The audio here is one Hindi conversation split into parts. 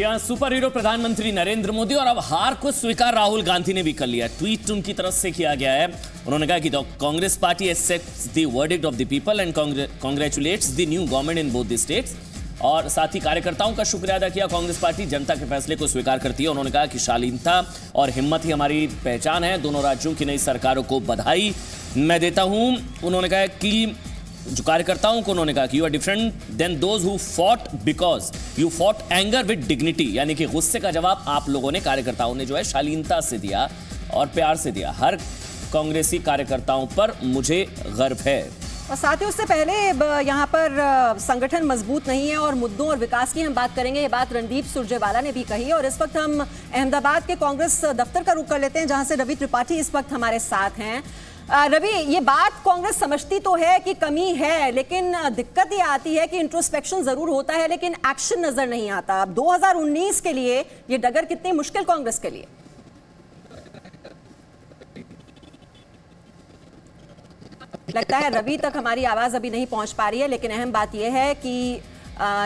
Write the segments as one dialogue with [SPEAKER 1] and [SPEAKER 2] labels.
[SPEAKER 1] जी हाँ, सुपर हीरो प्रधानमंत्री नरेंद्र मोदी और अब हार को स्वीकार राहुल गांधी ने भी कर लिया। ट्वीट उनकी तरफ से किया गया है। उन्होंने कहा कि Congress party accepts the verdict of the people and congratulates the new government in both the states. और साथ ही कार्यकर्ताओं का शुक्रिया अदा किया। कांग्रेस पार्टी जनता के फैसले को स्वीकार करती है। उन्होंने कहा कि शालीनता और हिम्मत ही हमारी पहचान है। दोनों राज्यों की नई सरकारों को बधाई मैं देता हूं। उन्होंने कहा कि जो कार्यकर्ताओं को उन्होंने कहा कि you are different than those who fought because you fought anger with dignity, यानी कि गुस्से का जवाब आप लोगों ने, कार्यकर्ताओं ने जो है शालीनता से दिया और प्यार से दिया। हर कांग्रेसी कार्यकर्ताओं पर मुझे गर्व है।
[SPEAKER 2] और साथ ही उससे पहले यहाँ पर संगठन मजबूत नहीं है और मुद्दों और विकास की हम बात करेंगे। ये बात रणदीप सुरजेवाला ने भी कही। और इस वक्त हम अहमदाबाद के कांग्रेस दफ्तर का रुख कर लेते हैं, जहां से रवि त्रिपाठी इस वक्त हमारे साथ हैं। रवि, ये बात कांग्रेस समझती तो है कि कमी है, लेकिन दिक्कत ये आती है कि इंट्रोस्पेक्शन जरूर होता है लेकिन एक्शन नजर नहीं आता। अब 2019 के लिए ये डगर कितनी मुश्किल कांग्रेस के लिए? लगता है रवि तक हमारी आवाज अभी नहीं पहुंच पा रही है, लेकिन अहम बात यह है कि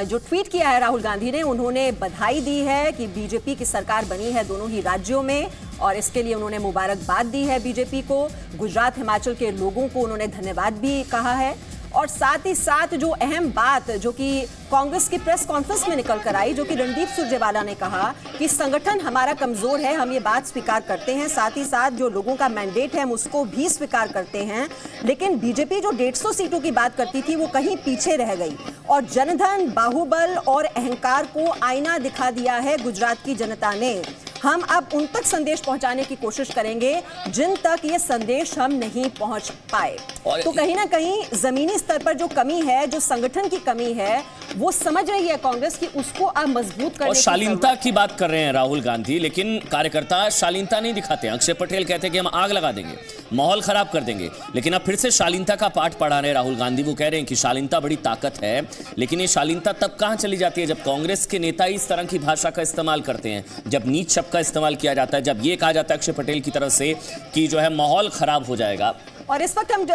[SPEAKER 2] जो ट्वीट किया है राहुल गांधी ने, उन्होंने बधाई दी है कि बीजेपी की सरकार बनी है दोनों ही राज्यों में और इसके लिए उन्होंने मुबारकबाद दी है बीजेपी को। गुजरात हिमाचल के लोगों को उन्होंने धन्यवाद भी कहा है। और साथ ही साथ जो अहम बात जो कि कांग्रेस की प्रेस कॉन्फ्रेंस में निकल कर आई, जो कि रणदीप सुरजेवाला ने कहा कि संगठन हमारा कमजोर है, हम ये बात स्वीकार करते हैं। साथ ही साथ जो लोगों का मैंडेट है हम उसको भी स्वीकार करते हैं, लेकिन बीजेपी जो 150 सीटों की बात करती थी वो कहीं पीछे रह गई और जनधन, बाहुबल और अहंकार को आईना दिखा दिया है गुजरात की जनता ने। हम अब उन तक संदेश पहुंचाने की कोशिश करेंगे जिन तक ये संदेश हम नहीं पहुंच पाए। तो कहीं ना कहीं जमीनी स्तर पर जो कमी है, जो संगठन की कमी है, वो समझ रही है कांग्रेस की उसको अब मजबूत करने
[SPEAKER 1] और शालीनता की बात कर रहे हैं राहुल गांधी, लेकिन कार्यकर्ता शालीनता नहीं दिखाते। अक्षय पटेल कहते हैं कि हम आग लगा देंगे, माहौल खराब कर देंगे, लेकिन अब फिर से शालीनता का पाठ पढ़ा रहे राहुल गांधी। वो कह रहे हैं कि शालीनता बड़ी ताकत है, लेकिन ये शालीनता तब कहां चली जाती है जब कांग्रेस के नेता इस तरह की भाषा का इस्तेमाल करते हैं, जब नीच शब्द का इस्तेमाल किया जाता है, जब ये कहा जाता है अक्षय पटेल की तरफ से कि जो है माहौल खराब हो जाएगा।
[SPEAKER 2] और इस वक्त हम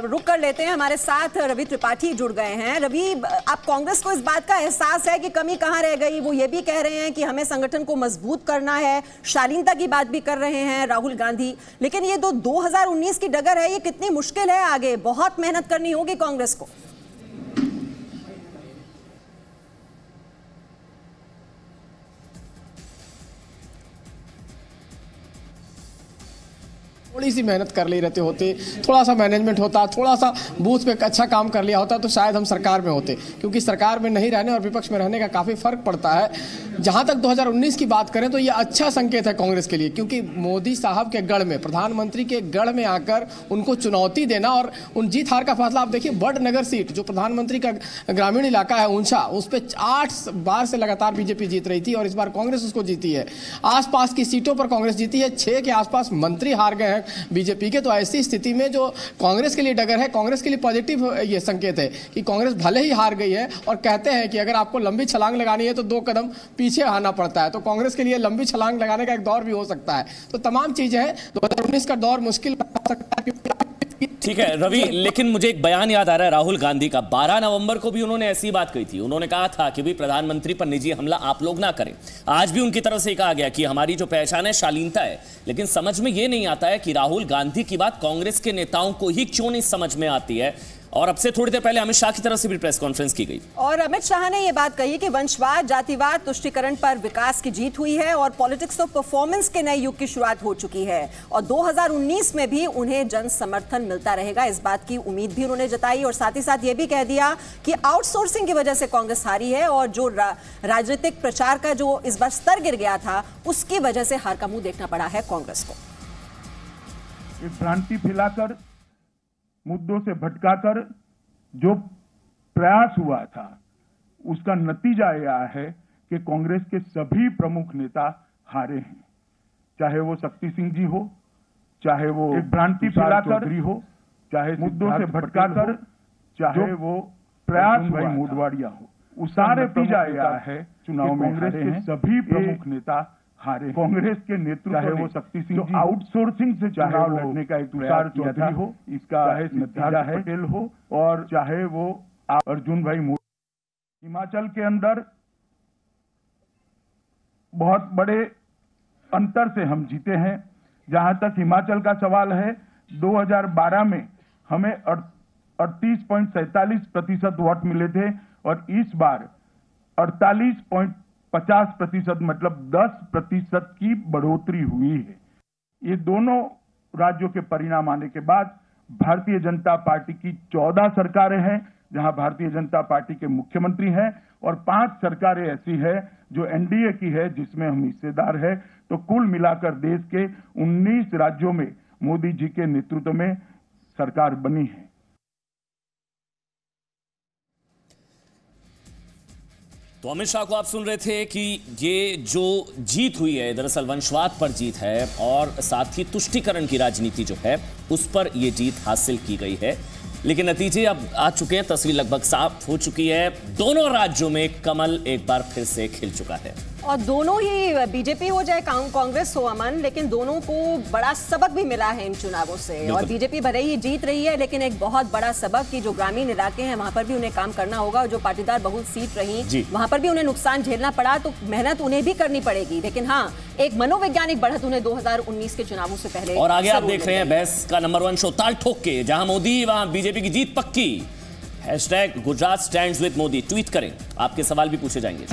[SPEAKER 2] रुक कर लेते हैं, हमारे साथ रवि त्रिपाठी जुड़ गए हैं। रवि, आप कांग्रेस को इस बात का एहसास है कि कमी कहां रह गई? वो ये भी कह रहे हैं कि हमें संगठन को मजबूत करना है, शालीनता की बात भी कर रहे हैं राहुल गांधी, लेकिन ये 2019 की डगर है, ये कितनी मुश्किल है? आगे बहुत मेहनत करनी होगी कांग्रेस को।
[SPEAKER 3] थोड़ी सी मेहनत कर ले रहते होते, थोड़ा सा मैनेजमेंट होता, थोड़ा सा बूथ पे अच्छा काम कर लिया होता तो शायद हम सरकार में होते, क्योंकि सरकार में नहीं रहने और विपक्ष में रहने का काफ़ी फर्क पड़ता है। जहां तक 2019 की बात करें तो ये अच्छा संकेत है कांग्रेस के लिए, क्योंकि मोदी साहब के गढ़ में, प्रधानमंत्री के गढ़ में आकर उनको चुनौती देना और उन जीत हार का फैसला, आप देखिए बड़नगर सीट जो प्रधानमंत्री का ग्रामीण इलाका है ऊंचा, उस पर 8 बार से लगातार बीजेपी जीत रही थी और इस बार कांग्रेस उसको जीती है। आसपास की सीटों पर कांग्रेस जीती है, 6 के आसपास मंत्री हार गए हैं बीजेपी के। तो ऐसी स्थिति में जो कांग्रेस के लिए डगर है, कांग्रेस के लिए पॉजिटिव ये संकेत है कि कांग्रेस भले ही हार गई है और कहते हैं कि अगर आपको लंबी छलांग लगानी है तो 2 कदम पीछे आना पड़ता है, तो कांग्रेस के लिए लंबी छलांग लगाने का एक दौर भी हो सकता है। तो तमाम चीजें हैं, 2019 का दौर मुश्किल बना सकता है।
[SPEAKER 1] ठीक है रवि, लेकिन मुझे एक बयान याद आ रहा है राहुल गांधी का। 12 नवंबर को भी उन्होंने ऐसी बात कही थी। उन्होंने कहा था कि भी प्रधानमंत्री पर निजी हमला आप लोग ना करें। आज भी उनकी तरफ से कहा गया कि हमारी जो पहचान है शालीनता है, लेकिन समझ में यह नहीं आता है कि राहुल गांधी की बात कांग्रेस के नेताओं को ही क्यों नहीं समझ में आती है। और अब से थोड़ी देर पहले अमित शाह की तरफ से भी प्रेस कॉन्फ्रेंस की गई
[SPEAKER 2] और अमित शाह ने यह बात कही कि वंशवाद, जातिवाद, तुष्टीकरण पर विकास की जीत हुई है और पॉलिटिक्स ऑफ परफॉर्मेंस के नए युग की शुरुआत हो चुकी है और 2019 में भी उन्हें जन समर्थन मिलता रहेगा, इस बात की उम्मीद भी उन्होंने जताई। और साथ ही साथ ये भी कह दिया कि आउटसोर्सिंग की वजह से कांग्रेस हारी है और जो राजनीतिक प्रचार का जो इस बार स्तर गिर गया था उसकी वजह से हार का मुंह देखना पड़ा है कांग्रेस को।
[SPEAKER 4] भ्रांति फैलाकर, मुद्दों से भटकाकर जो प्रयास हुआ था उसका नतीजा यह है कि कांग्रेस के सभी प्रमुख नेता हारे हैं, चाहे वो शक्ति सिंह जी हो, चाहे वो भ्रांति फैलाकर हो, चाहे मुद्दों से भटकाकर, चाहे वो प्रयास भाई मोडवाड़िया हो, उस सारे नतीजा यह है चुनाव में कांग्रेस के सभी प्रमुख नेता हारे। कांग्रेस के नेतृत्व, चाहे वो शक्ति सिंह जी आउटसोर्सिंग से चुनाव लड़ने का एक तुषार चौधरी हो, इसका नतीजा है पटेल हो, और चाहे वो अर्जुन भाई हिमाचल के अंदर बहुत बड़े अंतर से हम जीते हैं। जहां तक हिमाचल का सवाल है, 2012 में हमें 38.47% वोट मिले थे और इस बार 48.50%, मतलब 10% की बढ़ोतरी हुई है। ये दोनों राज्यों के परिणाम आने के बाद भारतीय जनता पार्टी की 14 सरकारें हैं जहां भारतीय जनता पार्टी के मुख्यमंत्री हैं और 5 सरकारें ऐसी है जो एनडीए की है जिसमें हम हिस्सेदार हैं। तो कुल मिलाकर देश के 19 राज्यों में मोदी जी के नेतृत्व में सरकार बनी है।
[SPEAKER 1] तो अमित शाह को आप सुन रहे थे कि ये जो जीत हुई है दरअसल वंशवाद पर जीत है और साथ ही तुष्टीकरण की राजनीति जो है उस पर ये जीत हासिल की गई है। लेकिन नतीजे अब आ चुके हैं, तस्वीर लगभग साफ हो चुकी है। दोनों राज्यों में कमल एक बार फिर से खिल चुका है
[SPEAKER 2] और दोनों ही बीजेपी हो चाहे कांग्रेस हो अमन, लेकिन दोनों को बड़ा सबक भी मिला है इन चुनावों से। और बीजेपी भले ही जीत रही है लेकिन एक बहुत बड़ा सबक कि जो ग्रामीण इलाके हैं वहां पर भी उन्हें काम करना होगा और जो पाटीदार बहुल सीट रही वहां पर भी उन्हें नुकसान झेलना पड़ा, तो मेहनत उन्हें भी करनी पड़ेगी। लेकिन हाँ, एक मनोवैज्ञानिक बढ़त उन्हें 2019 के चुनावों से पहले।
[SPEAKER 1] और आगे आप देख रहे हैं बहस का नंबर 1 शो ताल ठोक के, जहां मोदी वहां बीजेपी की जीत पक्की। #Gujarat stands with Modi tweet करें, आपके सवाल भी पूछे जाएंगे।